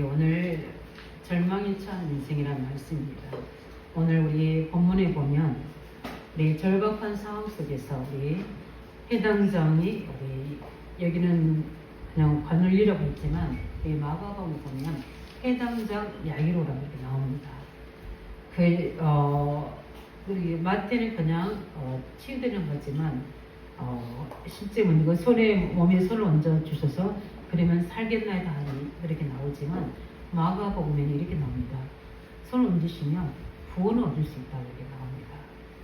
오늘 절망에 처한 인생이라는 말씀입니다. 오늘 우리 본문에 보면 우리 절박한 상황 속에서 우리 해당장이 여기는 그냥 관울리라고 했지만 이 마가복음에 보면 해당장 야이로라고 이렇게 나옵니다. 우리 마태는 그냥 치유되는 거지만 실제 그 몸에 손을 얹어 주셔서 그러면 살겠나이다 하니 그렇게 나오지만 마가복음에는 이렇게 나옵니다. 손을 얹으시면 구원을 얻을 수 있다고 이렇게 나옵니다.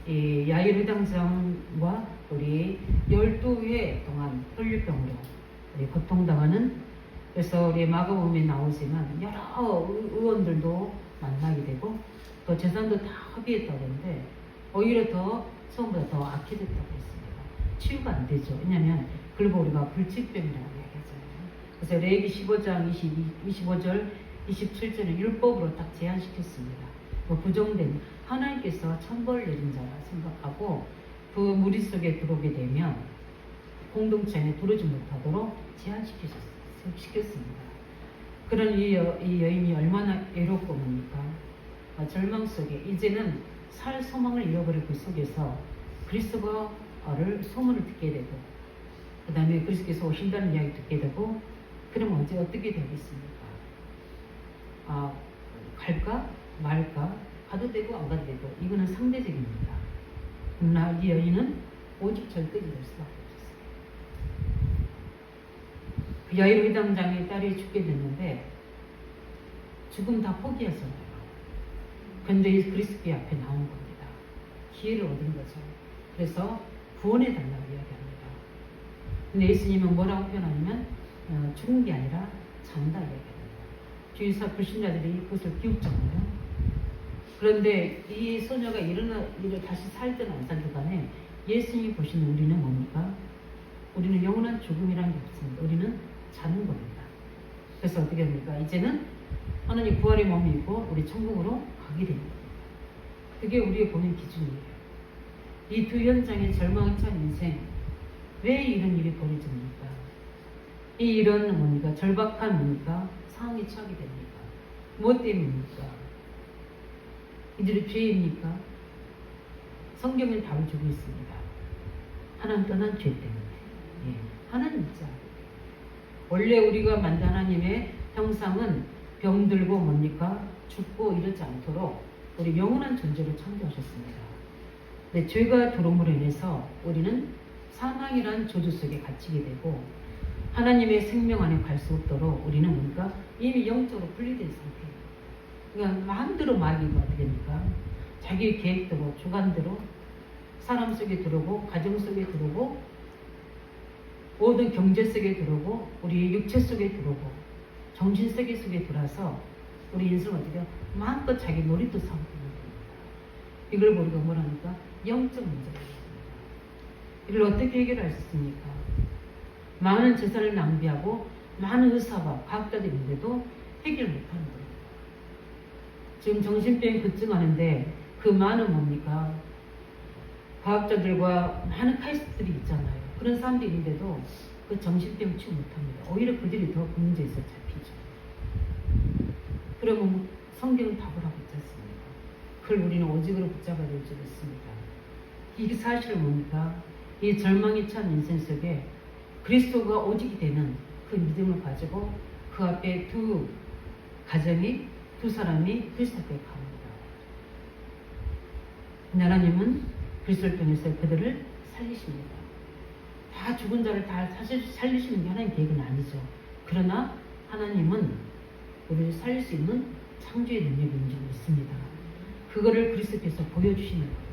이 야이로 회당장과 우리 12회 동안 혈류병으로 고통당하는, 그래서 우리 마가복음에 나오지만 여러 의원들도 만나게 되고 또 재산도 다 합의했다고 하는데 오히려 더 처음보다 더 악해졌다고 했습니다. 치유가 안 되죠. 왜냐하면 그리고 우리가 불치병이라고 얘기하잖아요. 그래서 레위기 15장 25절 27절은 율법으로 딱 제한시켰습니다. 부정된 하나님께서 천벌을 내린 자라 생각하고 그 무리 속에 들어오게 되면 공동체 안에 들어오지 못하도록 제한시켰습니다. 그런 이 여인이 얼마나 외롭고 뭡니까? 절망 속에 이제는 살 소망을 잃어버릴 그 속에서 그리스도를 소문을 듣게 되고 그 다음에 그리스도께서 오신다는 이야기 듣게 되고, 그럼 언제 어떻게 되겠습니까? 갈까 말까, 가도 되고 안 가도 되고, 이거는 상대적입니다. 그러나 이 여인은 오직 절대지 될 수밖에 없었어요. 그 야이로 회당장의 딸이 죽게 됐는데 죽음 다 포기하잖아요. 근데 그리스도 앞에 나온 겁니다. 기회를 얻은 거죠. 그래서 구원해달라고 이야기합니다. 근데 예수님은 뭐라고 표현하냐면 죽은 게 아니라 잔다 이야기합니다. 주의사 불신자들이 그것을 기웃잖아요. 그런데 이 소녀가 다시 살든 안 살든 간에 예수님이 보시는 우리는 뭡니까? 우리는 영원한 죽음이라는 게 없습니다. 우리는 자는 겁니다. 그래서 어떻게 합니까? 이제는 하나님 부활의 몸이 있고 우리 천국으로 가게 됩니다. 그게 우리의 본인 기준이에요. 이 두 현장의 절망에 찬 인생, 왜 이런 일이 벌어집니까? 이 일은 뭡니까? 절박한 뭡니까? 상황에 처하게 됩니까? 무엇 때문입니까? 이들의 죄입니까? 성경은 답을 주고 있습니다. 하나님 떠난 죄 때문에. 하나님 있지 않아요. 원래 우리가 만든 하나님의 형상은 병들고 뭡니까? 죽고 이러지 않도록 우리 영원한 존재로 창조하셨습니다. 근데 죄가 들어옴으로 인해서 우리는 사망이란 저주 속에 갇히게 되고 하나님의 생명 안에 갈 수 없도록 우리는 뭡니까? 이미 영적으로 분리된 상태예요. 그러니까 마음대로 마귀가 어떻게 됩니까? 자기 계획대로 주관대로 사람 속에 들어오고 가정 속에 들어오고 모든 경제 속에 들어오고 우리 육체 속에 들어오고 정신 세계 속에 들어와서 우리 인생을 어떻게 마음껏 자기 놀이터 삼고 있는 겁니다. 이걸 우리가 뭐라니까? 영적 문제가 있습니다. 이걸 어떻게 해결할 수 있습니까? 많은 재산을 낭비하고 많은 의사와 과학자들이 있는데도 해결 못하는 겁니다. 지금 정신병 급증하는데 그 많은 뭡니까? 과학자들과 많은 카이스트들이 있잖아요. 그런 사람들이 있는데도 그 정신병 치유 못합니다. 오히려 그들이 더 그 문제에서 잡히죠. 그러면 성경은 답을 하고 있지 않습니까? 그걸 우리는 오직으로 붙잡아야 될 줄 믿습니다. 이게 사실은 뭡니까? 이 절망에 찬 인생 속에 그리스도가 오직이 되는 그 믿음을 가지고 그 앞에 두 사람이 그리스도 앞에 갑니다. 하나님은 그리스도를 통해서 그들을 살리십니다. 다 죽은 자를 다 살리시는 게 하나님 계획은 아니죠. 그러나 하나님은 우리를 살릴 수 있는 창조의 능력이 있는 줄 믿습니다. 그거를 그리스도께서 보여주시는 거예요.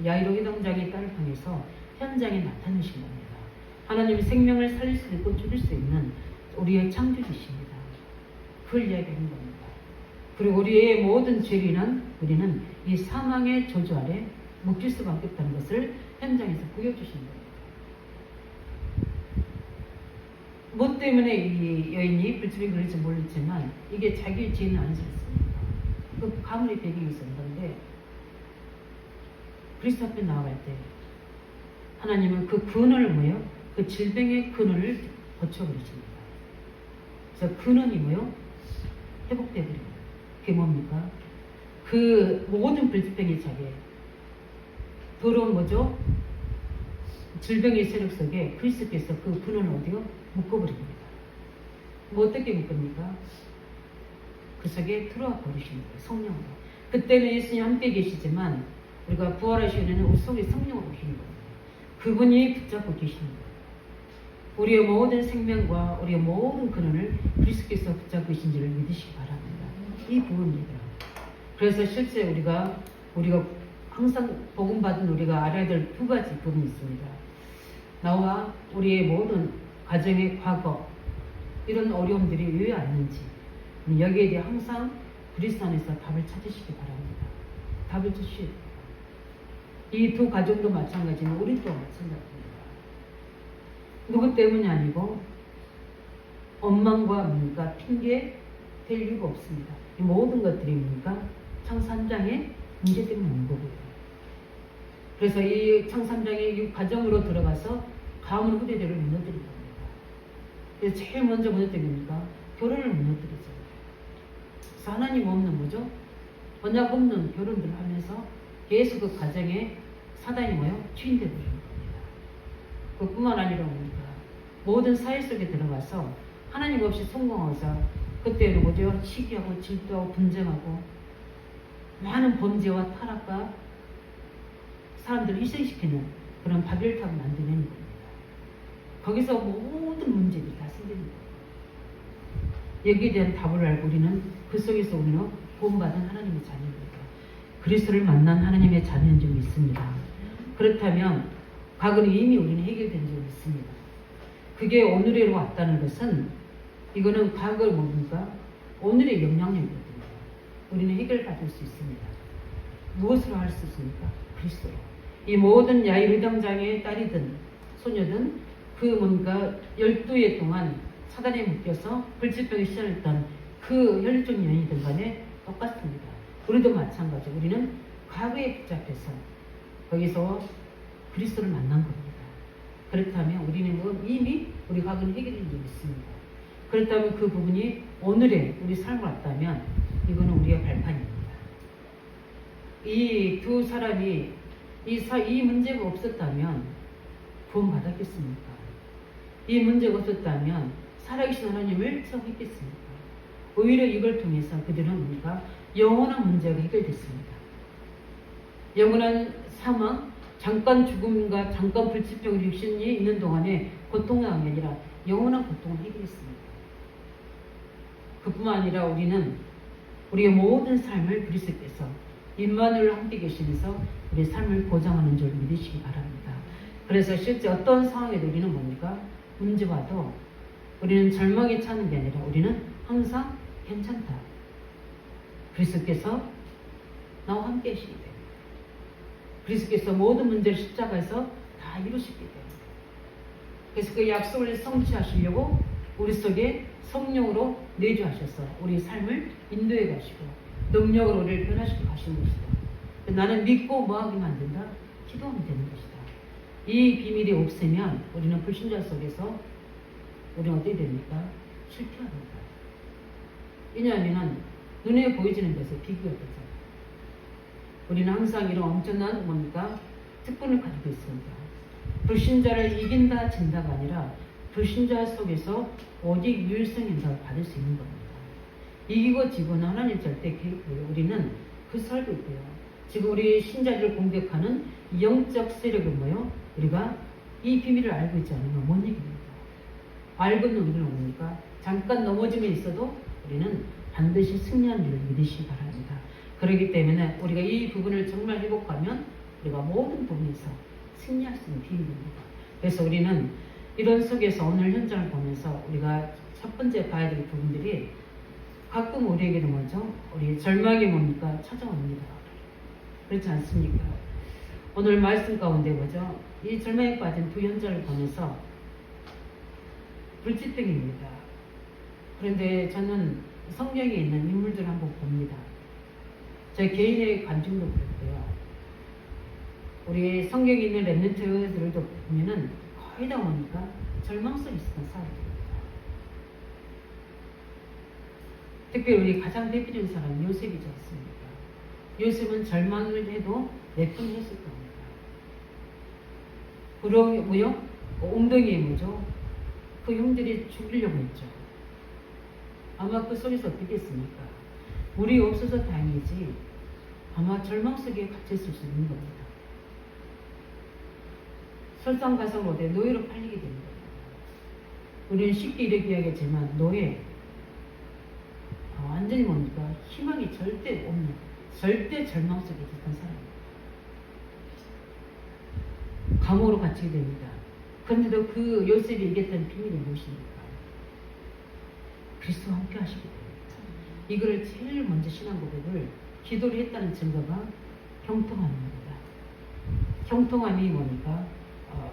야이로 회당장의 딸을 통해서 현장에 나타내신 겁니다. 하나님이 생명을 살릴 수 있고 죽일 수 있는 우리의 창조주십니다. 그걸 이야기하는 겁니다. 그리고 우리의 모든 죄로 인한 우리는 이 사망의 저주 아래 묶일 수밖에 없다는 것을 현장에서 보여주신 겁니다. 뭐 때문에 이 여인이 불집에 그럴지 모르지만 이게 자기의 죄는 아니지 않습니까? 그 가문의 배경이 있었는 건데 그리스도 앞에 나아갈 때 하나님은 그 근원을 그 질병의 근원을 고쳐버리십니다. 그래서 근원이 회복돼 버립니다. 그게 뭡니까? 그 모든 불치병의 자리에 더러운 뭐죠? 질병의 세력 속에 그리스도께서 그 분을 어디요? 묶어버립니다. 뭐 어떻게 묶습니까? 그 속에 들어와 버리시는 거예요. 성령으로. 그때는 예수님 함께 계시지만 우리가 부활하시는 우리 속에 성령으로 오시는 겁니다. 그분이 붙잡고 계시는 거예요. 우리의 모든 생명과 우리의 모든 근원을 그리스도께서 붙잡고 계신지를 믿으시기 바랍니다. 이 부분입니다. 그래서 실제 우리가 항상 복음 받은 우리가 알아야 될 두 가지 부분이 있습니다. 나와 우리의 모든 가정의 과거 이런 어려움들이 왜 왔는지 여기에 대해 항상 그리스도 안에서 답을 찾으시기 바랍니다. 답을 주시오. 이 두 가정도 마찬가지는 우리 또한 마찬가지입니다. 누구 때문이 아니고 원망과 뭡니까? 핑계 될 이유가 없습니다. 이 모든 것들이 뭡니까? 창삼장의 문제 때문에 온 거고요. 그래서 이 창삼장의 이 과정으로 들어가서 가문 후대들을 무너뜨린 겁니다. 그래서 제일 먼저 무너뜨린 겁니까? 결혼을 무너뜨리죠. 그래서 하나님 없는 뭐죠? 언약 없는 결혼들을 하면서 계속 그 가정에 사단이 뭐요? 주인되고 있는 겁니다. 그뿐만 아니라 뭡니까? 모든 사회 속에 들어가서 하나님 없이 성공하자 그때는 뭐죠? 시기하고 질투하고 분쟁하고 많은 범죄와 타락과 사람들을 희생시키는 그런 바벨탑을 만드는 겁니다. 거기서 모든 문제들이 다 생기는 거예요. 여기에 대한 답을 알고 우리는 그 속에서 우리는 구원받은 하나님의 자녀입니다. 그리스도를 만난 하나님의 자녀인 줄 믿습니다. 그렇다면 과거는 이미 우리는 해결된 줄 믿습니다. 그게 오늘에로 왔다는 것은 이거는 과거의 뭡니까? 오늘의 영향력이거든요. 우리는 해결받을 수 있습니다. 무엇으로 할 수 있습니까? 그리스도로. 이 모든 야이르당장의 딸이든 소녀든 그 뭔가 12해 동안 사단에 묶여서 불치병에 시달렸던 그 혈중 연이든 간에 똑같습니다. 우리도 마찬가지. 우리는 과거에 붙잡혀서 거기서 그리스도를 만난 겁니다. 그렇다면 우리는 이미 우리 과거는 해결된 게 있습니다. 그렇다면 그 부분이 오늘의 우리 삶을 왔다면 이거는 우리의 발판입니다. 이 두 사람이 이 문제가 없었다면 구원 받았겠습니까? 이 문제가 없었다면 살아계신 하나님을 체험했겠습니까? 오히려 이걸 통해서 그들은 우리가 영원한 문제가 해결됐습니다. 영원한 사망, 잠깐 죽음과 잠깐 불치병 육신이 있는 동안에 고통당한 게 아니라 영원한 고통을 해결했습니다. 그뿐만 아니라 우리는 우리의 모든 삶을 그리스도께서 임마누엘 함께 계시면서 우리의 삶을 보장하는 줄 믿으시기 바랍니다. 그래서 실제 어떤 상황에도 우리는 뭡니까? 문제 와도 우리는 절망에 차는 게 아니라 우리는 항상 괜찮다. 그리스도께서 나와 함께 하시기 때문에 그리스도께서 모든 문제를 십자가에서 다 이루시기 때문에 그래서 그 약속을 성취하시려고 우리 속에 성령으로 내주하셔서 우리 삶을 인도해 가시고 능력으로 우리를 변화시켜 가시는 것이다. 나는 믿고 뭐하기만 된다? 기도하면 되는 것이다. 이 비밀이 없으면 우리는 불신자 속에서 우리는 어떻게 됩니까? 실패합니다. 왜냐하면 눈에 보이지는 데서 비교가 되잖아요. 우리는 항상 이런 엄청난 뭡니까? 특권을 가지고 있습니다. 불신자를 이긴다 진다가 아니라 불신자 속에서 오직 유일성 인사를 받을 수 있는 겁니다. 이기고 지고는 하나님 절대 계획이고요. 우리는 그 살고 있고요. 지금 우리 신자들을 공격하는 영적 세력은 뭐요? 우리가 이 비밀을 알고 있지 않으면 못 이깁니다. 알고 있는 우리는 뭡니까? 잠깐 넘어짐에 있어도 우리는 반드시 승리하는 줄 믿으시기 바랍니다. 그렇기 때문에 우리가 이 부분을 정말 회복하면 우리가 모든 부분에서 승리할 수 있는 비밀입니다. 그래서 우리는 이런 속에서 오늘 현장을 보면서 우리가 첫 번째 봐야 될 부분들이 가끔 우리에게는 뭐죠? 우리 절망이 뭡니까? 찾아옵니다. 그렇지 않습니까? 오늘 말씀 가운데 뭐죠? 이 절망에 빠진 두 현장을 보면서 불치병입니다. 그런데 저는 성경에 있는 인물들을 한번 봅니다. 제 개인의 관중도 그렇고요. 우리 성경에 있는 렘넌트들도 보면은 거의 다 보니까 절망 속에 있었던 사람들입니다. 특별히 우리 가장 대표적인 사람은 요셉이지 않습니까? 요셉은 절망을 해도 내뿜했을 겁니다. 부러움이 뭐요? 엉덩이에 뭐죠? 그 형들이 죽이려고 했죠. 아마 그 속에서 어떻게 했습니까? 물이 없어서 다행이지 아마 절망 속에 갇혔을 수 있는 겁니다. 설상가상으로 노예로 팔리게 됩니다. 우리는 쉽게 이렇게 이야기하지만 노예 완전히 뭡니까? 희망이 절대 없는, 절대 절망 속에 있던 사람입니다. 감옥으로 갇히게 됩니다. 그런데도 그 요셉이 얘기했던 비밀이 무엇입니까? 그리스도와 함께 하시게 됩니다. 이거를 제일 먼저 신앙 고백을 기도를 했다는 증거가 형통함입니다. 형통함이 뭡니까?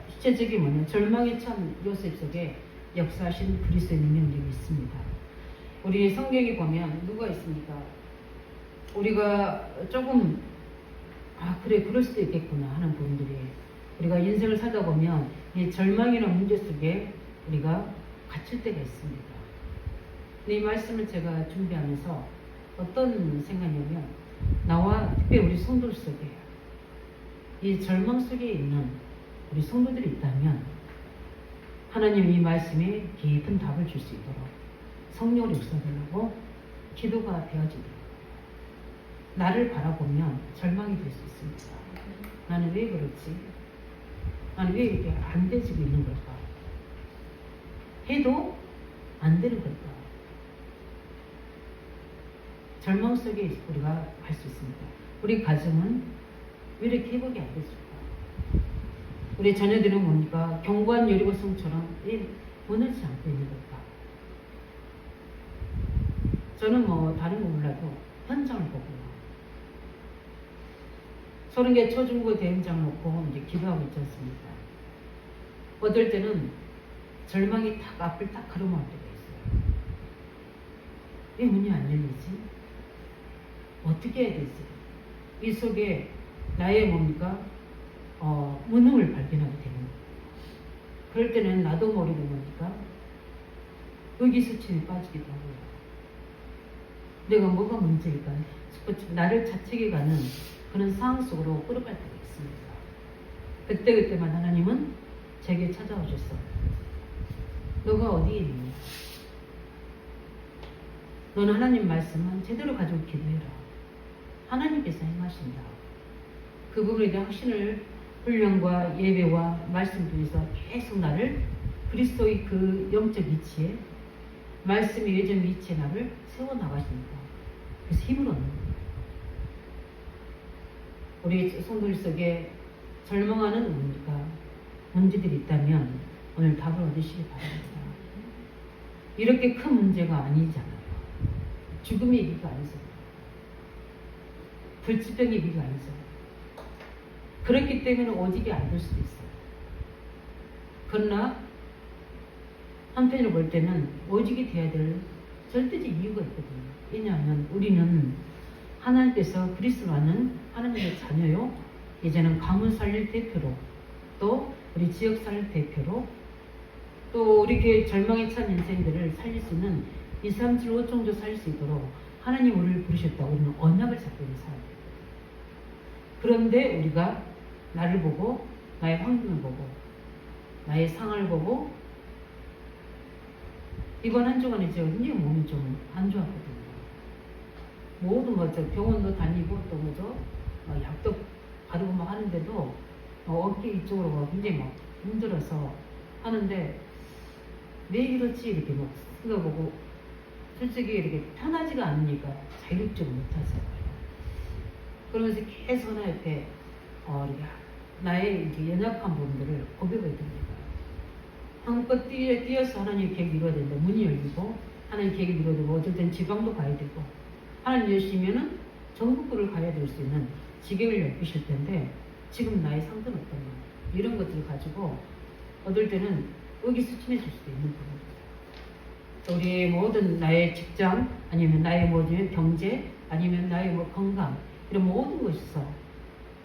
실제적인 뭐냐? 절망에 처한 요셉 속에 역사하신 그리스도의 능력이 있습니다. 우리 성경에 보면 누가 있습니까? 우리가 조금 그래 그럴 수도 있겠구나 하는 부분들이 우리가 인생을 살다 보면 이 절망이라는 문제 속에 우리가 갇힐 때가 있습니다. 근데 이 말씀을 제가 준비하면서 어떤 생각이냐면 나와 특별히 우리 성도들 속에 이 절망 속에 있는 우리 성도들이 있다면 하나님 이 말씀에 깊은 답을 줄 수 있도록 성령을 역사하려고 기도가 되어지도록 나를 바라보면 절망이 될 수 있습니다. 나는 왜 그렇지? 나는 왜 이렇게 안 되지고 있는 걸까? 해도 안 되는 걸까? 절망 속에 우리가 갈 수 있습니다. 우리 가정은 왜 이렇게 회복이 안 됐을까? 우리 자녀들은 뭡니까? 견고한 여리고성처럼 왜 무너지지 않고 있는 걸까? 저는 뭐 다른 거 몰라도 현장을 보고요. 30개 초중고 대행장 놓고 이제 기도하고 있지 않습니까? 어떨 때는 절망이 딱 앞을 딱 가로막을 때가 있어요. 왜 문이 안 열리지? 어떻게 해야 되지? 이 속에 나의 뭡니까? 무능을 발견하게 되는 거예요. 그럴 때는 나도 모르게 뭡니까? 의기소침에 빠지기도 하고요. 내가 뭐가 문제일까? 나를 자책해가는 그런 상황 속으로 끌어갈 때가 있습니다. 그때마다 하나님은 제게 찾아오셔서 너가 어디에 있니? 너는 하나님 말씀은 제대로 가지고 기도해라. 하나님께서 행하신다. 그 부분에 대한 확신을 훈련과 예배와 말씀 중에서 계속 나를 그리스도의 그 영적 위치에 말씀의 예전 위치에 나를 세워나가십니다. 그래서 힘을 얻는 거예요. 우리 성도들 속에 절망하는 뭡니까? 문제들이 있다면 오늘 답을 얻으시기 바랍니다. 이렇게 큰 문제가 아니잖아요. 죽음의 얘기가 아니잖아요. 불치병의 얘기가 아니잖아요. 그렇기 때문에 오직이 안 될 수도 있어요. 그러나 한편으로 볼 때는 오직이 돼야 될 절대적 이유가 있거든요. 왜냐하면 우리는 하나님께서 그리스도라는 하나님의 자녀요. 이제는 가문 살릴 대표로 또 우리 지역 살릴 대표로 또 우리 교회 절망에 찬 인생들을 살릴 수 있는 2, 3, 7, 5종조 살릴 수 있도록 하나님 우리를 부르셨다. 우리는 언약을 잡고 있는 사람이에요. 그런데 우리가 나를 보고 나의 환경을 보고 나의 상황을 보고 이번 한 주간에 제가 굉장히 몸이 좀 안 좋았거든요. 모두 병원도 다니고 또 약도 바르고 막 하는데도 어깨 이쪽으로 굉장히 막 힘들어서 하는데 왜 이렇지 이렇게 막 생각하고 솔직히 이렇게 편하지가 않으니까 자유롭지를 못하잖아요. 그러면서 계속 하나 옆에 나의 이제 연약한 부분들을 고백을 드립니다. 한껏 뛰어서 하나님 계획 이루어야 된다. 문이 열리고 하나님 계획 이루어야 되고 어쩔 땐 지방도 가야 되고 하나님 열시면은 전국구를 가야 될 수 있는 지경을 열리실 텐데 지금 나의 상태는 어떠냐 이런 것들을 가지고 어떨 때는 의기소침해질 수도 있는 부분입니다. 우리의 모든 나의 직장 아니면 나의 모든 경제 아니면 나의 건강 이런 모든 것에서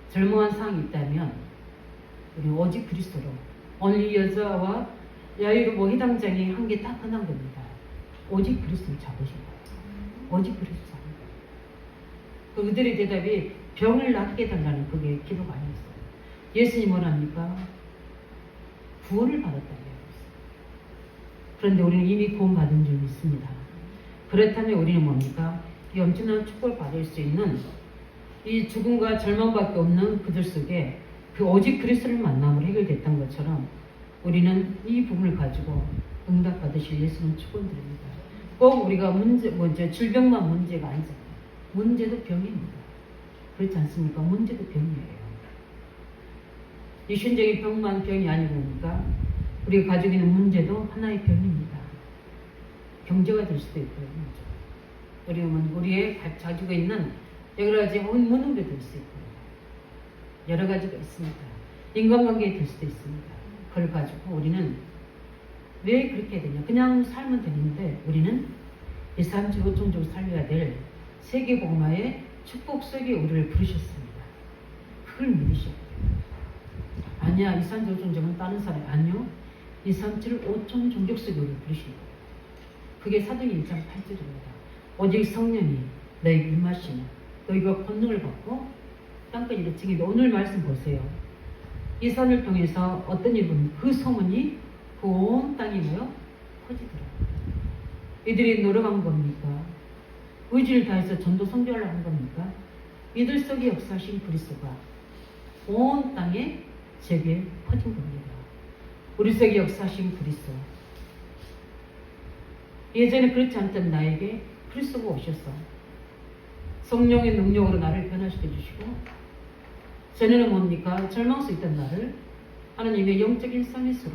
절망한 상황이 있다면 우리 오직 그리스도로 오늘 이 여자와 야이로 해당장이 한 게 딱 끝난 겁니다. 오직 그리스도를 잡으신 거예요. 오직 그리스도. 그들의 대답이 병을 낫게 해달라는 그게 기도가 아니었어요. 예수님 원합니까? 구원을 받았다는 이야기였어요. 그런데 우리는 이미 구원받은 줄 믿습니다. 그렇다면 우리는 뭡니까? 이 엄청난 축복을 받을 수 있는 이 죽음과 절망밖에 없는 그들 속에 그 오직 그리스도를 만남으로 해결됐던 것처럼 우리는 이 부분을 가지고 응답받으실 예수는 축원드립니다. 꼭 우리가 질병만 문제가 아니잖아요. 문제도 병입니다. 그렇지 않습니까? 문제도 병이에요. 육신적인 병만 병이 아니고 뭡니까? 우리가 가지고 있는 문제도 하나의 병입니다. 경제가 될 수도 있고요. 우리의 가지고 있는 여러 가지 무능도 될 수 있고요. 여러 가지가 있습니다. 인간관계에 될 수도 있습니다. 그걸 가지고 우리는 왜 그렇게 되냐? 그냥 살면 되는데 우리는 이 삶을 오종적으로 살려야 될 세계복음화의 축복 속에 우리를 부르셨습니다. 그걸 믿으셔야 돼요. 아니야, 이산주 종족은 다른 사람이 아니요. 이산주를 5천 종족 속에 우리를 부르신 거예요. 그게 사도행 1장 8절입니다. 오직 성령이 너에게 임하시면 너희가 권능을 받고 땅끝 이를 지키는데 오늘 말씀 보세요. 이 산을 통해서 어떤 일은 그 소문이 그 온 땅이 뭐요? 퍼지더라고요. 이들이 노력한 겁니까? 의지를 다해서 전도 선교하려고 한 겁니까? 이들 속에 역사하신 그리스도가 온 땅에 제게 퍼진 겁니다. 우리 속에 역사하신 그리스도. 예전에 그렇지 않던 나에게 그리스도가 오셔서 성령의 능력으로 나를 변화시켜 주시고 전에는 뭡니까? 절망 속에 있던 나를 하나님의 영적인 서밋으로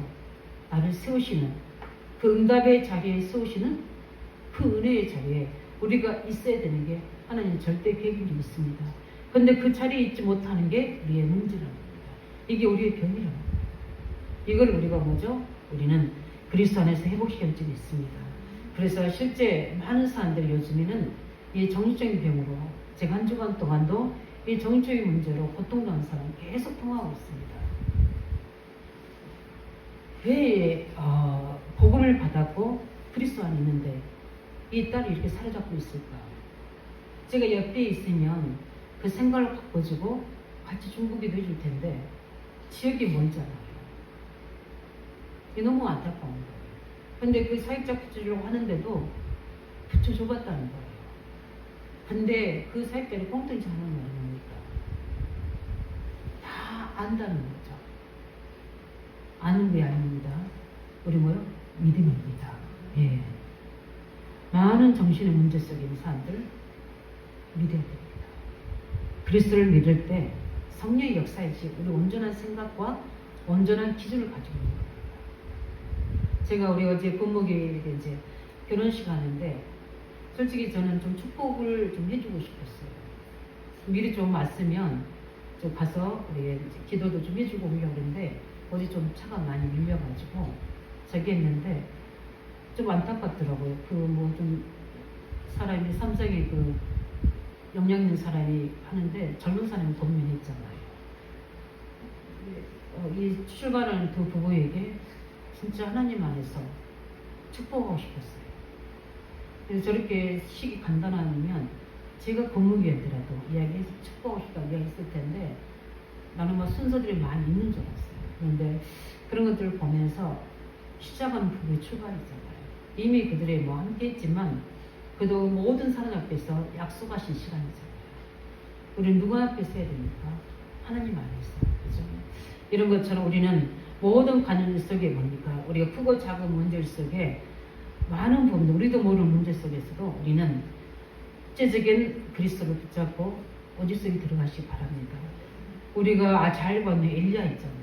나를 세우시는 그 응답의 자리에 세우시는 그 은혜의 자리에 우리가 있어야 되는 게 하나님 절대 계획인 줄 믿습니다. 그런데 그 자리에 있지 못하는 게 우리의 문제라는 겁니다. 이게 우리의 병이라는 겁니다. 이걸 우리가 뭐죠? 우리는 그리스도 안에서 회복시킬 줄 믿습니다. 그래서 실제 많은 사람들이 요즘에는 이 정신적인 병으로 제가 한 주간 동안도 이 정신적인 문제로 고통당하는 사람 계속 통화하고 있습니다. 왜 복음을 받았고 그리스도 안에 있는데 이 딸이 이렇게 사로잡고 있을까? 제가 옆에 있으면 그 생각을 바꿔주고 같이 중보기도 해줄 텐데 지역이 멀잖아요. 이게 너무 안타까운 거예요. 근데 그 사역자 붙여주려고 하는데도 붙여줘봤다는 거예요. 근데 그 사역자를 꽁뚱이 하는 말은 뭡니까? 다 안다는 거죠. 아는 게 아닙니다. 우리 뭐요? 믿음입니다. 예. 많은 정신의 문제 속에 있는 사람들 믿어야 됩니다. 그리스도를 믿을 때 성령의 역사이지 우리 온전한 생각과 온전한 기준을 가지고 있는 겁니다. 제가 우리 어제 부모에게 이제 결혼식 하는데 솔직히 저는 좀 축복을 좀 해주고 싶었어요. 미리 좀 왔으면 좀 가서 우리 이제 기도도 좀 해주고 오려고 그랬는데 어제 좀 차가 많이 밀려가지고 저기 했는데 좀 안타깝더라고요. 그 뭐 좀 사람이 삼성에 그 영향 있는 사람이 하는데 젊은 사람이 권면했잖아요. 이 출발하는 두 부부에게 진짜 하나님 안에서 축복하고 싶었어요. 그래서 저렇게 식이 간단하면 제가 건물이었더라도 이야기해서 축복하고 싶다고 이야기했을 텐데 나는 뭐 순서들이 많이 있는 줄 알았어요. 그런데 그런 것들을 보면서 시작하는 부부의 출발이잖아요. 이미 그들이 뭐 함께 했지만 그래도 모든 사람 앞에서 약속하신 시간이잖아요. 우리는 누구 앞에서 해야 됩니까? 하나님 안에서. 그죠? 이런 것처럼 우리는 모든 관계 속에 뭡니까? 우리가 크고 작은 문제 속에 많은 부분들, 우리도 모르는 문제 속에서도 우리는 구체적인 그리스도를 붙잡고 오직 속에 들어가시기 바랍니다. 우리가 잘 보는 엘리야 있잖아요.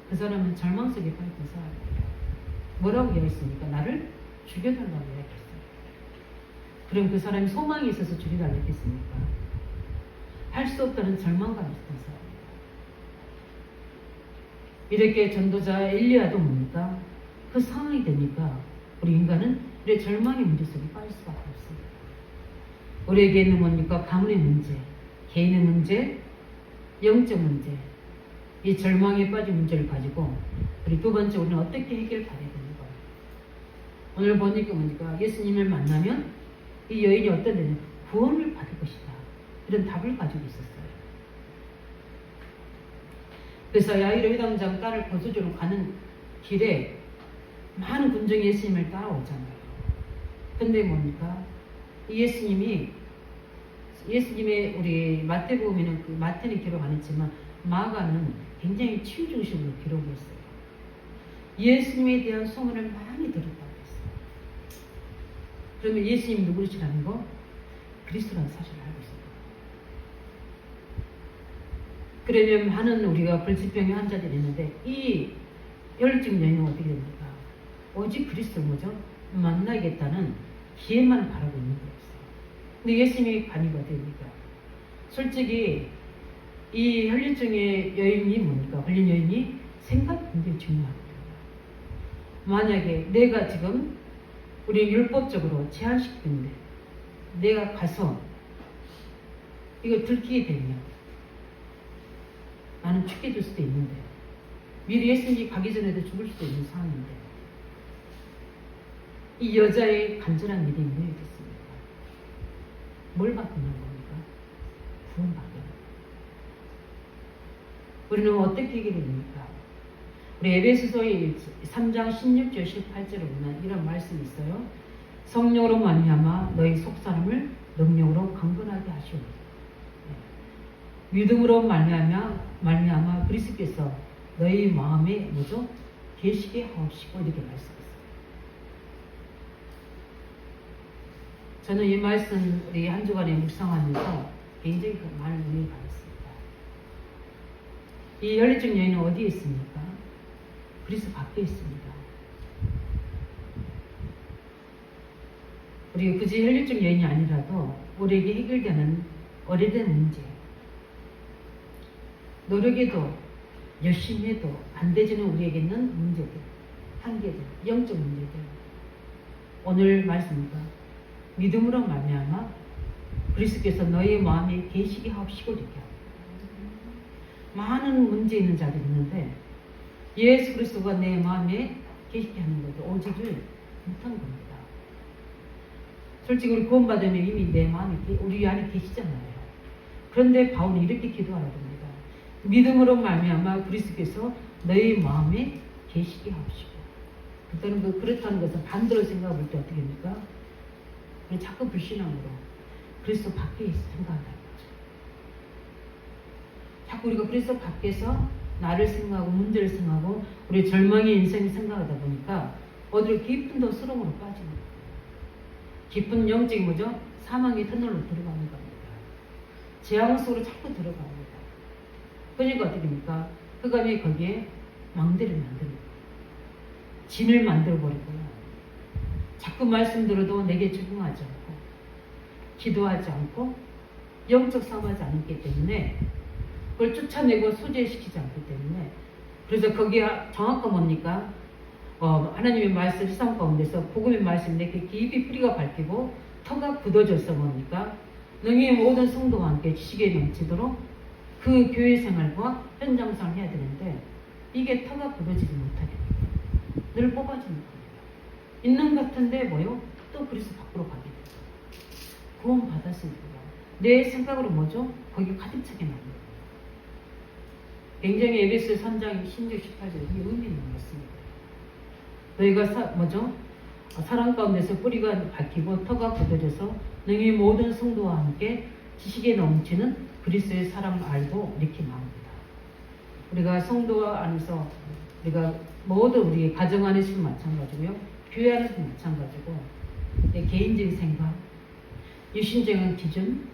그 사람은 절망 속에 빠졌던 사람이에요. 뭐라고 이야기했습니까? 나를 죽여달라고 이야기했어요. 그럼 그 사람이 소망이 있어서 죽여달라고 했겠습니까? 할 수 없다는 절망감이 있었던 사람이에요. 이렇게 전도자 엘리야도 뭡니까? 그 상황이 되니까 우리 인간은 우리의 절망의 문제 속에 빠질 수밖에 없습니다. 우리에게는 뭡니까? 가문의 문제, 개인의 문제, 영적 문제, 이 절망에 빠진 문제를 가지고 우리 두 번째 우리는 어떻게 해결받아야 되는 거예요? 오늘 보니까 뭡니까? 예수님을 만나면 이 여인이 어떤 데는 구원을 받을 것이다. 이런 답을 가지고 있었어요. 그래서 야이로 회당장 딸을 거두주로 가는 길에 많은 군중이 예수님을 따라오잖아요. 근데 뭡니까? 예수님의 우리 마태복음에는 마태는 기록 안 했지만 마가는 굉장히 치유 중심으로 기록했어요. 예수님에 대한 소문을 많이 들었다고 했어요. 그러면 예수님이 누구시라는 거? 그리스도라는 사실을 알고 있어요. 그러면 많은 우리가 불치병의 환자들이 있는데 이 혈증 여인은 어떻게 됩니까? 오직 그리스도를 뭐죠? 만나겠다는 기회만 바라고 있는 거였어요. 근데 예수님이 관이가 됩니까? 솔직히 이 혈류증의 여인이 뭡니까? 걸린 여인이 생각이 굉장히 중요하거든요. 만약에 내가 지금 우리 율법적으로 제한시키는데 내가 가서 이거 들키게 되면 나는 죽게 될 수도 있는데 미리 예수님이 가기 전에도 죽을 수도 있는 상황인데 이 여자의 간절한 믿음이 뭐였겠습니까? 뭘 받는 겁니까? 구원받는 겁니다. 우리는 어떻게 해결됩니까? 우리 에베소서의 3장 16절 18절에 보면 이런 말씀이 있어요. 성령으로 말미암아 너희 속사람을 능력으로 강건하게 하시오. 믿음으로 말미암아 그리스도께서 너희 마음에 뭐죠? 계시게 하옵시고 이렇게 말씀했어요. 저는 이 말씀 우리 한 주간에 묵상하면서 굉장히 많은 은혜를 받았습니다. 이 혈류증 여인은 어디에 있습니까? 그리스도 밖에 있습니다. 우리 굳이 혈류증 여인이 아니라도 우리에게 해결되는 오래된 문제, 노력해도 열심히 해도 안 되지는 우리에게는 문제들, 한계들, 영적 문제들. 오늘 말씀입니다. 믿음으로 말미암아 그리스도께서 너희 마음에 계시게 하옵시고 이렇게 많은 문제 있는 자들이 있는데 예수 그리스도가 내 마음에 계시게 하는 것도 오지를 못한 겁니다. 솔직히 우리 구원받으면 이미 내 마음에 우리 안에 계시잖아요. 그런데 바울은 이렇게 기도하라 합니다. 믿음으로 말미암아 그리스도께서 너희 마음에 계시게 하옵시고. 그때는 그렇다는 것은 반대로 생각해 볼 때 어떻게 됩니까? 우리 자꾸 불신앙으로 그리스도 밖에 생각한다는 거죠. 자꾸 우리가 그리스도 밖에서 나를 생각하고 문제를 생각하고 우리 절망의 인생을 생각하다 보니까 어디로 깊은 더스름으로 빠지는 거예요. 깊은 영적인 뭐죠? 사망의 터널로 들어가는 겁니다. 재앙 속으로 자꾸 들어갑니다. 그러니까 어떻게 됩니까? 그감이 거기에 망대를 만드는 거예요. 진을 만들어버리고요. 자꾸 말씀 들어도 내게 적응하지 않고 기도하지 않고 영적 싸움하지 않기 때문에 그걸 쫓아내고 소재시키지 않기 때문에 그래서 거기에 정확한 뭡니까? 하나님의 말씀 세상 가운데서 복음의 말씀 내게 깊이 뿌리가 밟히고 터가 굳어져서 뭡니까? 너희 모든 성도와 함께 지식에 넘치도록 그 교회 생활과 현장 생활을 해야 되는데 이게 터가 굳어지지 못하게 늘 뽑아지는 겁니다. 있는 것 같은데 뭐요? 또 그리스도 밖으로 가게 돼요. 구원 받았으니까 내 생각으로 뭐죠? 거기 가득 차게 만듭니다. 굉장히 에베소 3장 16, 18절에 의미 있는 말씀입니다. 너희가 뭐죠? 사랑 가운데서 뿌리가 박히고 터가 굳어져서 너희 모든 성도와 함께 지식에 넘치는 그리스도의 사랑을 알고 이렇게 나옵니다. 우리가 성도 안에서 우리가 모두 우리 가정 안에서도 마찬가지고요. 교회 안에서도 마찬가지고 내 개인적인 생각, 유신적인 기준,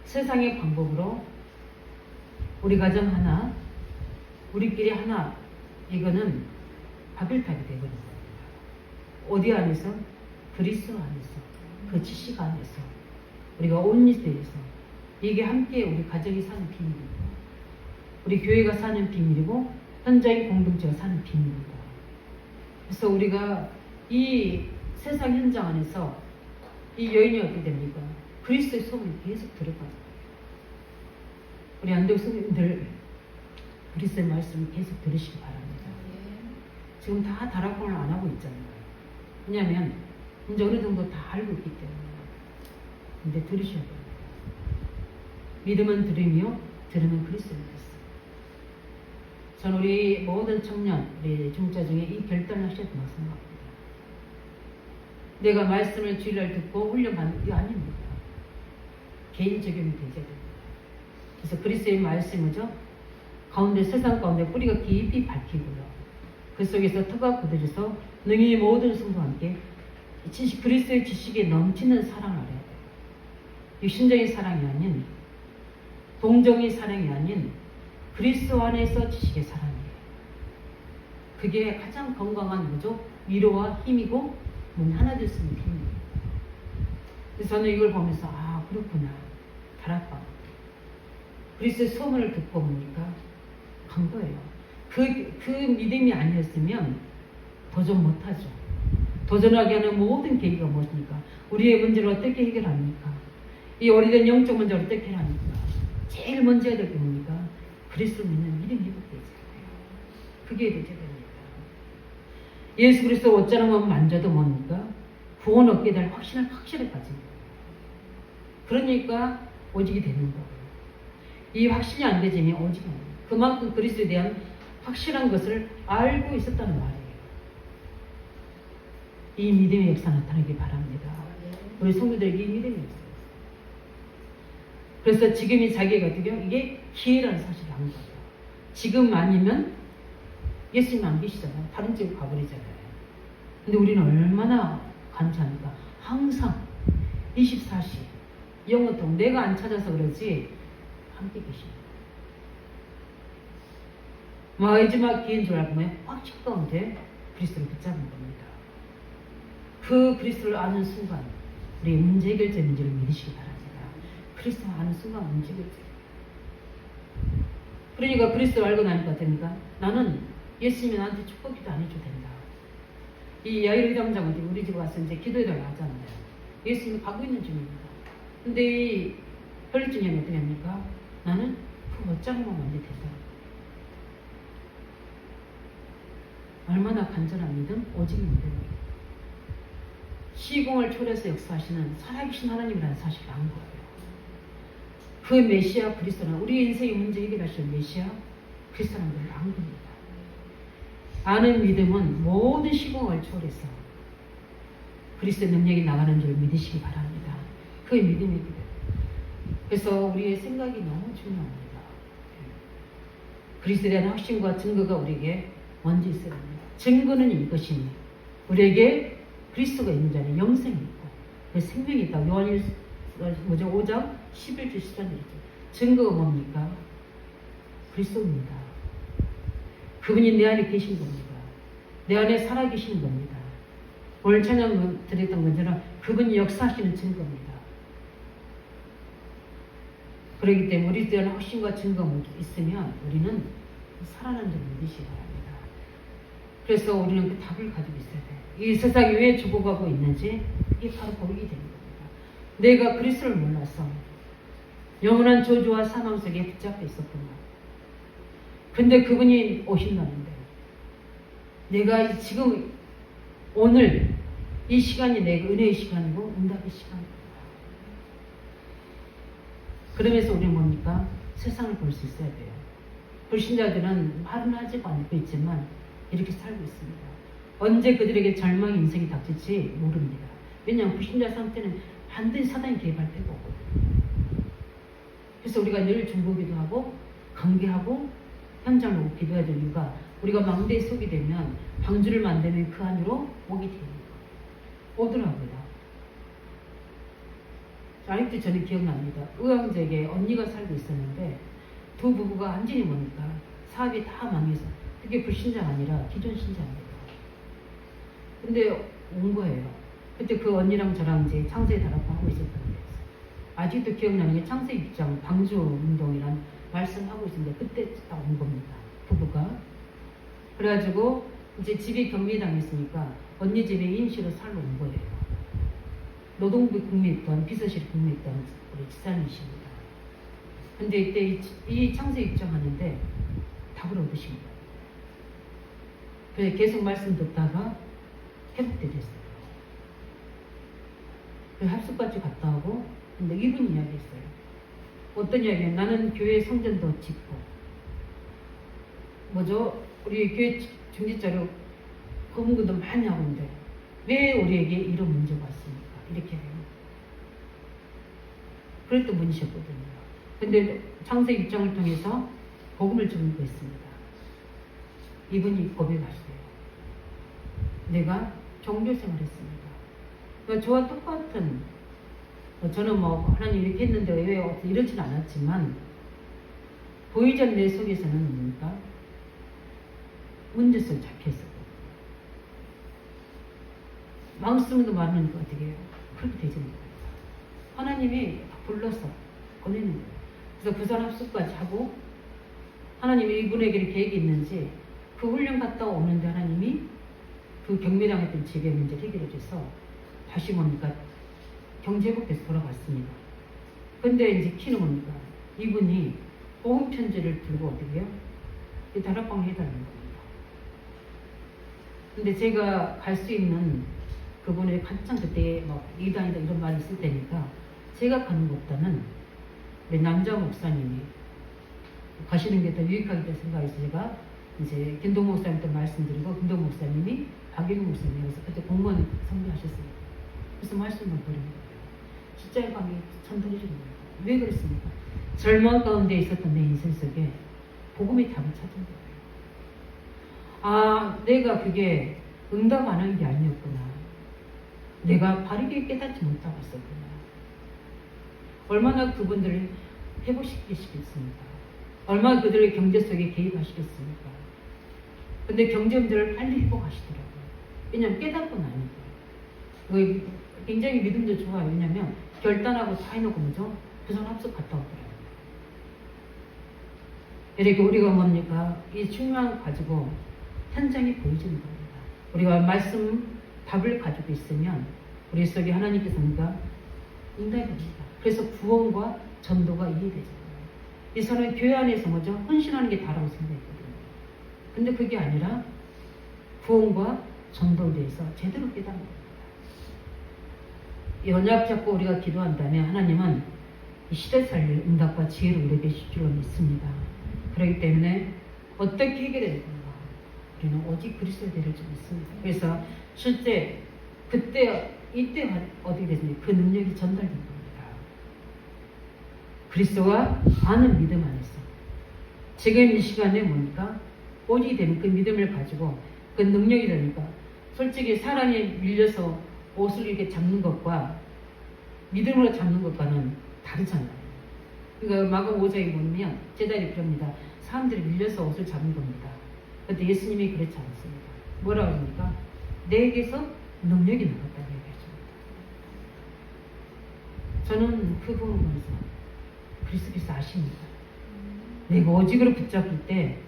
세상의 방법으로 우리 가정 하나, 우리끼리 하나 이거는 바벨탑이 되버린 겁니다. 어디 안에서? 그리스도 안에서, 그 지식 안에서 우리가 온리스에서 이게 함께 우리 가정이 사는 비밀이고 우리 교회가 사는 비밀이고 현장의 공동체가 사는 비밀입니다. 그래서 우리가 이 세상 현장 안에서 이 여인이 어떻게 됩니까? 그리스도의 소문이 계속 들어가요. 우리 안동 성도님들 그리스도의 말씀을 계속 들으시기 바랍니다. 지금 다 다락방을 안 하고 있잖아요. 왜냐하면 이제 어느 정도 다 알고 있기 때문에 근데 들으셔야 돼요. 믿음은 들으며 들으면 그리스도를 믿었어요. 저는 우리 모든 청년, 우리 중자 중에 이 결단을 하셔야 된다고 생각합니다. 내가 말씀을 주일날 듣고 훈련받는 게 아닙니다. 개인 적용이 되셔야 됩니다. 그래서 그리스도의 말씀이죠. 가운데 세상 가운데 뿌리가 깊이 밝히고요. 그 속에서 터가 굳어져서 능히 모든 성도와 함께 그리스도의 지식에 넘치는 사랑을 알아야 돼요. 육신적인 사랑이 아닌, 동정의 사랑이 아닌 그리스도 안에서 지식의 사랑이에요. 그게 가장 건강한 뭐죠? 위로와 힘이고 하나 될 수 있는 힘이에요. 그래서 저는 이걸 보면서 아 그렇구나. 다락방 그리스도의 소문을 듣고 보니까 간 거예요. 그 믿음이 아니었으면 도전 못하죠. 도전하게 하는 모든 계기가 무엇입니까? 우리의 문제를 어떻게 해결합니까? 이 오래된 영적 문제를 어떻게 해결합니까? 제일 먼저 해야 될 게 뭡니까? 그리스도를 믿는 믿음이 회복되잖아요. 그게 되셔야 됩니다. 예수 그리스도 옷자락만 만져도 뭡니까? 구원 얻게 될 확신을 확실히 가진 거예요. 그러니까 오직이 되는 거예요. 이 확신이 안 되지면 오직이 안 돼요. 그만큼 그리스도에 대한 확실한 것을 알고 있었다는 말이에요. 이 믿음의 역사 나타나기 바랍니다. 우리 성도들에게 이 믿음의 역사. 그래서 지금이 자기가 어떻게 이게 기회라는 사실을 안 거예요. 지금 아니면 예수님 안 계시잖아요. 다른 집으로 가버리잖아요. 근데 우리는 얼마나 간절합니까? 항상 24시 영어통 내가 안 찾아서 그러지 함께 계십니다. 마지막 기회인 줄 알고 꽉 찼다는데 그리스도를 붙잡는 겁니다. 그 그리스도를 아는 순간 우리의 문제 해결제 문제를 믿으시기 바랍니다. 그리스도 아는 순간 문제 해결제. 그러니까 그리스도를 알고 나니까 어떻습니까? 나는 예수님이 나한테 축복기도 안 해줘도 된다. 이 야ir 회장장은 우리 집에 와서 이제 기도해달라고 하잖아요. 예수님이 가고 있는 중입니다. 근데 이 혈류증이 어떻게 합니까? 나는 그 멋장만 완전히 된다. 얼마나 간절한 믿음? 오직 믿음이에요. 시공을 초래해서 역사하시는 살아계신 하나님이라는 사실을 안 거예요. 그 메시아 그리스도는 우리 인생의 문제 해결하실 메시아 그리스도라는 걸 안 겁니다. 아는 믿음은 모든 시공을 초월해서 그리스도의 능력이 나가는 줄 믿으시기 바랍니다. 그게 믿음입니다. 그래서 우리의 생각이 너무 중요합니다. 그리스도에 대한 확신과 증거가 우리에게 먼저 있어야 됩니다. 증거는 이것이니 우리에게 그리스도가 있는 자는 영생이 있고 그 생명이 있다. 요한일서 5장 11절 13절이죠. 증거가 뭡니까? 그리스도입니다. 그분이 내 안에 계신 겁니다. 내 안에 살아계시는 겁니다. 오늘 찬양 드렸던 것처럼 그분이 역사하시는 증거입니다. 그렇기 때문에 우리에 대한 확신과 증거가 있으면 우리는 살아난 줄 믿으시기 바랍니다. 그래서 우리는 그 답을 가지고 있어야 돼요. 이 세상이 왜 죽어가고 있는지 이게 바로 보이게 되는 겁니다. 내가 그리스도를 몰라서 영원한 저주와 사망 속에 붙잡혀 있었구나. 근데 그분이 오신다는데 내가 지금 오늘 이 시간이 내가 은혜의 시간이고 응답의 시간이구나. 그러면서 우리는 뭡니까? 세상을 볼 수 있어야 돼요. 불신자들은 말은 하지 않고 있지만 이렇게 살고 있습니다. 언제 그들에게 절망의 인생이 닥칠지 모릅니다. 왜냐하면 불신자 상태는 반드시 사단이 개입할 때가 오거든요. 그래서 우리가 늘 중보기도 하고 관계하고 현장을 보고 기도해야 될 이유가 우리가 망대에 속이 되면 방주를 만들면 그 안으로 오게 됩니다. 오더라고요. 아직도 저는 기억납니다. 의왕제에 언니가 살고 있었는데 두 부부가 완전히 뭡니까? 사업이 다 망해서 그게 불신자가 아니라 기존 신자입니다. 근데 온 거예요. 그때 그 언니랑 저랑 이제 창세기 다락방 하고 있었던 거예요. 아직도 기억나는 게 창세기 6장 방주 운동이란 말씀하고 있는데 그때 딱 온 겁니다. 부부가. 그래가지고 이제 집이 격리당했으니까 언니 집에 임시로 살러 온 거예요. 노동부 국립던 비서실 국립던 우리 지사님이십니다. 근데 이때 이 창세기 입장하는데 답을 얻으신 거예요. 그래서 계속 말씀 듣다가 회복되셨어요. 그래서 합숙까지 갔다 오고 근데 이분 이야기했어요. 어떤 이야기냐면 나는 교회 성전도 짓고 뭐죠? 우리 교회 중지자료 검은도 많이 하고 있는데 왜 우리에게 이런 문제가 왔습니까? 이렇게 해요. 그랬던 분이셨거든요. 근데 창세기 입장을 통해서 복음을 전도했습니다. 이분이 고백하셨어요. 내가 종교생활 했습니다. 그러니까 저와 똑같은 저는 뭐 하나님 이렇게 했는데 왜 이렇지는 않았지만 보이지 않는 내 속에서는 뭡니까? 문제성 잡혀있었거든요. 마음씀도 많으니까 어떻게 해요? 그렇게 되지 못해요. 하나님이 불러서 보내는 거예요. 그래서 부산 합숙까지 하고 하나님이 이분에게 계획이 있는지 그 훈련 갔다 오는데 하나님이 그 경매당했던 집의 문제를 해결해 줘서 다시 뭡니까? 경제회복돼서 돌아갔습니다. 근데 이제 키는 뭡니까? 이분이 보험 편지를 들고 어떻게 해요? 이 다락방을 해달라는 겁니다. 근데 제가 갈 수 있는 그분의 한창 그때 막 이단이다 이런 말이 있을 때니까 제가 가는 것보다는 우리 남자 목사님이 가시는 게 더 유익하겠다 생각해서 제가 이제 김동 목사님한테 말씀드리고 김동 목사님이 박영우 목사님께서 그때 공무원 선교하셨어요. 그래서 말씀을 드린 거예요. 십자의 감이 전달해 주는 거예요. 왜 그랬습니까? 절망 가운데 있었던 내 인생 속에 복음의 답을 찾은 거예요. 아, 내가 그게 응답 안 한 게 아니었구나. 내가 바르게 깨닫지 못하고 있었구나. 얼마나 그분들을 회복시키시겠습니까? 얼마나 그들의 경제 속에 개입하시겠습니까? 근데 경제 문제를 빨리 회복하시더라고요. 왜냐하면 깨닫고 나니까. 굉장히 믿음도 좋아요. 왜냐하면 결단하고 다 해놓고 뭐죠? 부산 합숙 갔다 오더라고요. 이렇게 우리가 뭡니까? 이 중요한 거 가지고 현장이 보여지는 겁니다. 우리가 말씀, 답을 가지고 있으면 우리 속에 하나님께서 뭔가 응답입니다. 그래서 구원과 전도가 이해되잖아요. 이 사람은 교회 안에서 뭐죠? 헌신하는 게 다라고 생각했거든요. 근데 그게 아니라 구원과 전도에 대해서 제대로 깨닫는 겁니다. 이 언약 잡고 우리가 기도한다면 하나님은 이 시대 살릴 응답과 지혜를 우리에게 주실 줄 믿습니다. 그렇기 때문에 어떻게 해결해야 되는가? 우리는 오직 그리스도의 대를 좀 믿습니다. 그래서 실제 이때 어떻게 됐습니까? 그 능력이 전달된 겁니다. 그리스도가 아는 믿음 안에서 지금 이 시간에 뭡니까? 오직 되는 그 믿음을 가지고 그 능력이 되니까 솔직히 사람이 밀려서 옷을 이렇게 잡는 것과 믿음으로 잡는 것과는 다르잖아요. 그러니까 마가복음 5장에 보면 제자들이 그럽니다. 사람들이 밀려서 옷을 잡는 겁니다. 그런데 예수님이 그렇지 않습니다. 뭐라고 합니까? 내게서 능력이 나갔다고 얘기하십니다. 저는 그 부분을 보면서 그리스도께서 아십니다. 내가 오직으로 붙잡을 때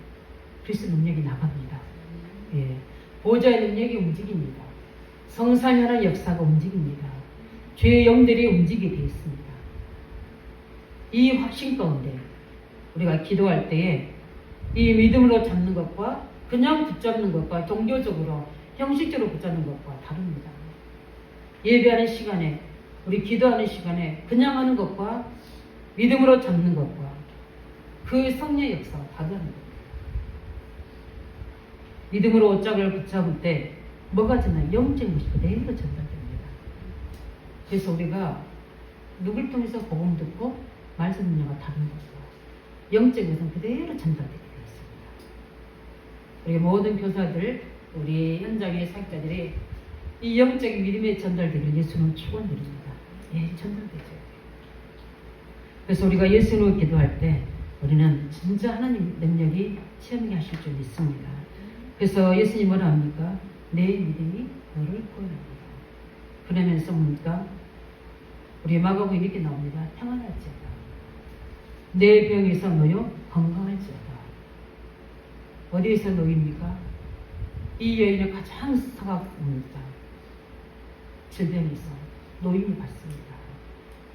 그리스도 능력이 나갑니다. 예. 보좌의 능력이 움직입니다. 성삼위 하나의 역사가 움직입니다. 죄의 영들이 움직이게 되어 있습니다. 이 확신 가운데 우리가 기도할 때에 이 믿음으로 잡는 것과 그냥 붙잡는 것과 종교적으로 형식적으로 붙잡는 것과 다릅니다. 예배하는 시간에 우리 기도하는 시간에 그냥 하는 것과 믿음으로 잡는 것과 그 성령의 역사가 다르다는 겁니다. 믿음으로 옷장을 붙잡을 때 뭐가 전달? 영적인 것이 그대로 전달됩니다. 그래서 우리가 누굴 통해서 복음 듣고 말씀 분야가 다른 것과 영적인 것은 그대로 전달되게 되어 있습니다. 우리 모든 교사들, 우리 현장의 사역자들이 이 영적인 믿음의 전달되기를 예수는 축원드립니다. 예, 전달되죠. 그래서 우리가 예수님을 기도할 때 우리는 진짜 하나님 능력이 체험하게 하실 줄 믿습니다. 그래서 예수님 뭐라 합니까? 내 믿음이 너를 구원합니다. 그러면서 뭡니까? 우리 마가복음에 이렇게 나옵니다. 평안할지어다. 내 병에서 너요 건강할지어다. 어디에서 놓입니까? 이 여인은 가장 사각합니다. 질병에서 노임을 받습니다.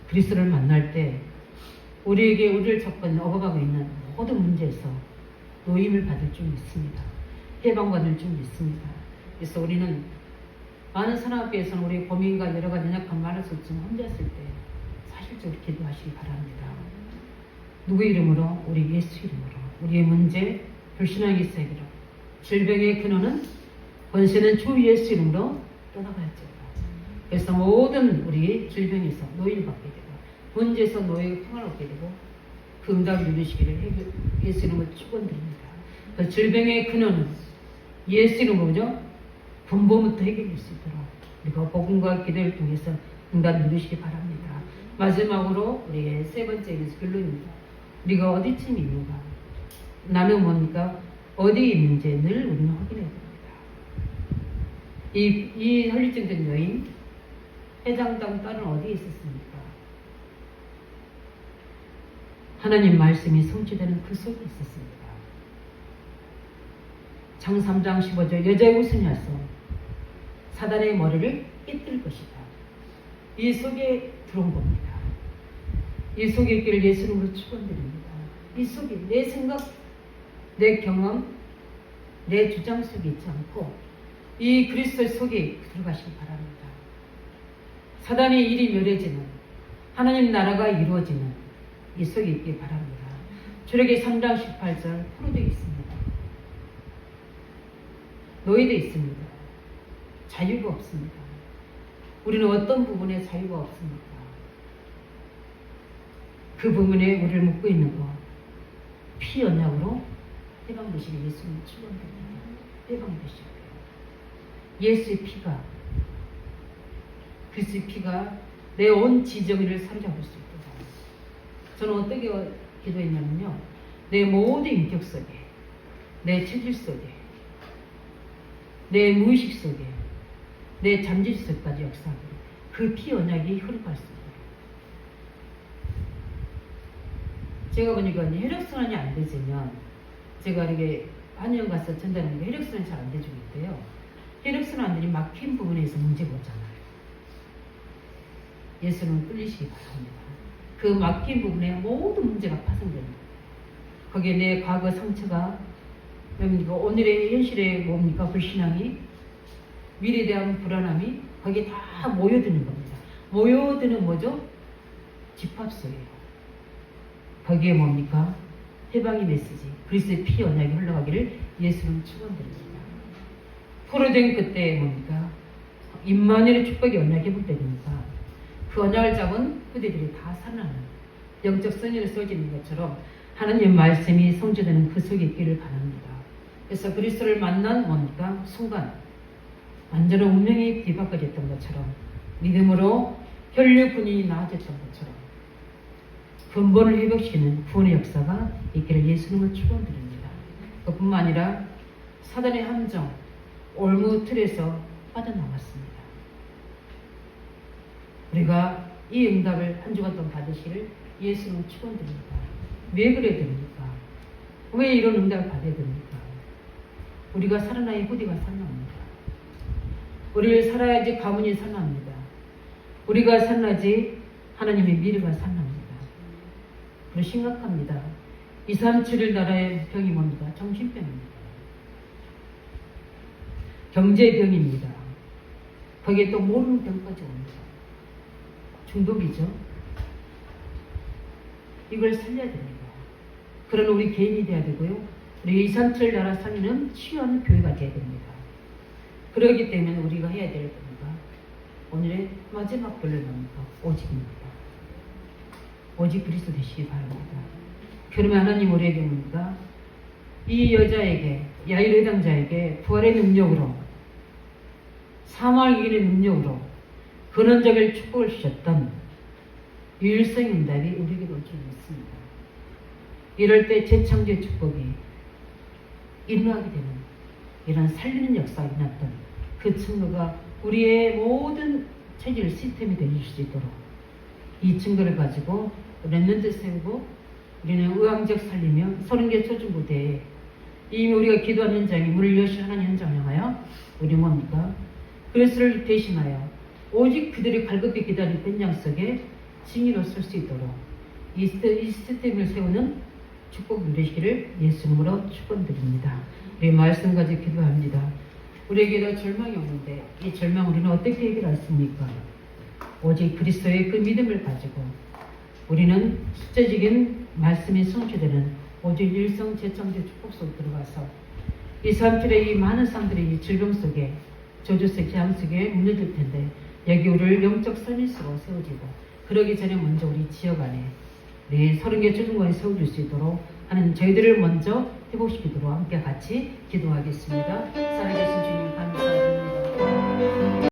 그리스도를 만날 때 우리를 접근 억압하고 있는 모든 문제에서 노임을 받을 줄 믿습니다. 해방받을 줄 믿습니다. 그래서 우리는 많은 사람 앞에서는 우리 고민과 여러 가지 연약한 말할 수 있지만 혼자 있을 때 사실 적극적으로 기도하시기 바랍니다. 누구 이름으로? 우리 예수 이름으로. 우리의 문제, 불신앙이 있어야기로. 질병의 근원은 권세는 주 예수 이름으로 떠나갈지어다. 그래서 모든 우리 질병에서 노인을 받게 되고 문제에서 노예가 평화를 얻게 되고 그 응답을 누리시기를 예수 이름으로 축원드립니다. 그 질병의 근원은 예수 이름으로죠. 근본부터 해결될 수 있도록 우리가 복음과 기도를 통해서 응답을 누리시기 바랍니다. 마지막으로 우리의 세 번째 결론입니다. 우리가 어디쯤 있는가? 나는 뭡니까? 어디 있는지 늘 우리는 확인해야 됩니다. 이 혈류증된 여인 해장당 딸은 어디에 있었습니까? 하나님 말씀이 성취되는 그 속에 있었습니다. 장 3장 15절 여자의 웃음이 와서 사단의 머리를 꿰뚫을 것이다. 이 속에 들어온 겁니다. 이 속에 있기를 예수님으로 축원드립니다. 이 속에 내 생각, 내 경험, 내 주장 속에 있지 않고 이 그리스도 속에 들어가시기 바랍니다. 사단의 일이 멸해지는 하나님 나라가 이루어지는 이 속에 있기 바랍니다. 출애기 3장 18절 포로되어 있습니다. 노예되어 있습니다. 자유가 없습니다. 우리는 어떤 부분에 자유가 없습니까? 그 부분에 우리를 묶고 있는 것, 피 언약으로 해방되시길 예수님 축원드립니다. 해방되시길. 예수의 피가, 그리스도의 피가 내 온 지정의를 사로잡을 수 있도록. 저는 어떻게 기도했냐면요. 내 모든 인격 속에, 내 체질 속에, 내 무의식 속에, 내 잠재 속까지 역사하고 그 피 언약이 흐르갈 수 있도록. 제가 보니까 혈액순환이 안 되지만 제가 이렇게 한의원 가서 전달하는 게 혈액순환이 잘 안 되고 있대요. 혈액순환들이 막힌 부분에서 문제가 오잖아요. 예수는 뚫리시기 바랍니다. 그 막힌 부분에 모든 문제가 파생됩니다. 거기에 내 과거 상처가 뭡니까? 오늘의 현실의 뭡니까? 불신앙이, 미래에 대한 불안함이 거기에 다 모여드는 겁니다. 모여드는 뭐죠? 집합소예요. 거기에 뭡니까? 해방의 메시지, 그리스도의 피 언약이 흘러가기를 예수는 축원드립니다. 포로된 그때 뭡니까? 임마누엘의 축복의 언약이 회복되니까 그 언약을 잡은 그대들이 다 살아나는 영적 선율을 써지는 것처럼 하나님의 말씀이 성취되는 그 속에 있기를 바랍니다. 그래서 그리스도를 만난 뭡니까? 순간 완전한 운명이 뒤바꿔졌던 것처럼 믿음으로 혈류 군인이 나아졌던 것처럼 근본을 회복시키는 구원의 역사가 있기를 예수님을 축원드립니다. 그뿐만 아니라 사단의 함정, 올무 틀에서 빠져나왔습니다. 우리가 이 응답을 한 주간 동안 받으시기를 예수님을 축원드립니다. 왜 그래야 됩니까? 왜 이런 응답을 받아야 됩니까? 우리가 살아나야 후대가 살아납니다. 우리를 살아야지 가문이 살아납니다. 우리가 살아나지 하나님의 미래가 살아납니다. 그리고 심각합니다. 2, 3, 7일 나라의 병이 뭡니까? 정신병입니다. 경제병입니다. 거기에 또 모르는 병까지 옵니다. 중독이죠. 이걸 살려야 됩니다. 그런 우리 개인이 돼야 되고요. 우리 2, 3, 7일 나라 살리는 치유하는 교회가 돼야 됩니다. 그러기 때문에 우리가 해야 될 겁니다. 오늘의 마지막 결론은 뭡니까? 오직입니다. 오직 그리스도 되시기 바랍니다. 그러면 하나님 우리에게 뭡니까? 이 여자에게, 야이로 해당자에게 부활의 능력으로, 사망을 이기는 능력으로 근원적인 축복을 주셨던 유일성 응답이 우리에게도 올 줄 믿습니다. 이럴 때 재창조의 축복이 일어나게 되는 이런 살리는 역사가 일어났던 그 증거가 우리의 모든 체질 시스템이 되실 수 있도록 이 증거를 가지고 렘넌트 세우고 우리는 의왕적 살리며 30개 초중부대에 이미 우리가 기도한 현장이 문을 여신 하나님 현장을 향하여 우리 뭡니까? 그리스도를 대신하여 오직 그들이 갈급히 기다린 현장 속에 증인으로 설 수 있도록 이 시스템을 세우는 축복 누리시기를 예수님으로 축원드립니다. 우리 말씀 가지고 기도합니다. 우리에게도 절망이 오는데 이 절망 우리는 어떻게 해결할 수 있습니까? 오직 그리스도의 그 믿음을 가지고 우리는 실제적인 말씀이 성취되는 오직 일성 재창조 축복 속에 들어가서 이 사람들의 이 많은 사람들의 이 질병 속에 저주 속 재앙 속에 무너질 텐데 여기 우리를 영적 서밋으로 세워지고 그러기 전에 먼저 우리 지역 안에 네 30개 초중고에 세워줄 수 있도록 하는 저희들을 먼저 회복시키도록 함께 같이 기도하겠습니다. 살아계신 주님 감사합니다.